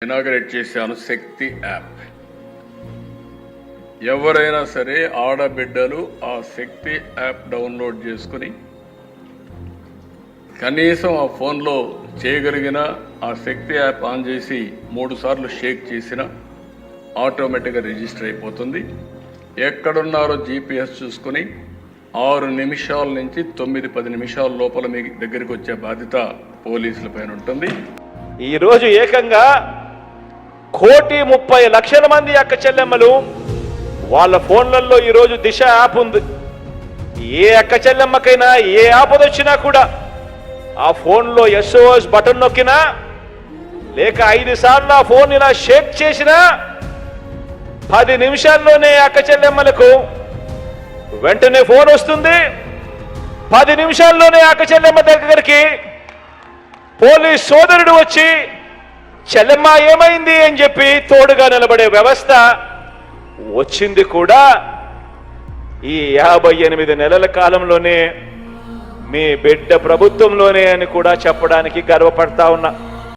Inaugurate చేశాను శక్తి app. ఎవరైనా సరే ఆడబిడ్డలు ఆ శక్తి యాప్ డౌన్లోడ్ చేసుకుని కనీసం ఆ ఫోన్లో చేయగలిగిన ఆ శక్తి యాప్ ఆన్ చేసి 3 సార్లు షేక్ చేసిన ఆటోమేటిక్గా రిజిస్టర్ అయిపోతుంది. ఎక్కడున్నారో జీపీఎస్ చూసుకుని 6 నిమిషాల నుంచి 9-10 నిమిషాల లోపల మీ దగ్గరికి వచ్చే బాధ్యత పోలీసుల పైన ఉంటుంది. ఈరోజు ఏకంగా 1,30,00,000 మంది అక్క చెల్లెమ్మలు వాళ్ళ ఫోన్లలో ఈరోజు దిశ యాప్ ఉంది. ఏ అక్క చెల్లెమ్మకైనా ఏ ఆపద వచ్చినా కూడా ఆ ఫోన్లో SOS బటన్ నొక్కినా లేక 5 సార్లు ఆ ఫోన్ ఇలా షేక్ చేసినా 10 నిమిషాల్లోనే అక్క చెల్లెమ్మలకు వెంటనే ఫోన్ వస్తుంది. 10 నిమిషాల్లోనే అక్క చెల్లెమ్మ దగ్గరికి పోలీస్ సోదరుడు వచ్చి చెల్లెమ్మ ఏమైంది అని చెప్పి తోడుగా నిలబడే వ్యవస్థ వచ్చింది కూడా ఈ 58 నెలల కాలంలోనే మీ బిడ్డ ప్రభుత్వంలోనే అని కూడా చెప్పడానికి గర్వపడతా ఉన్నా.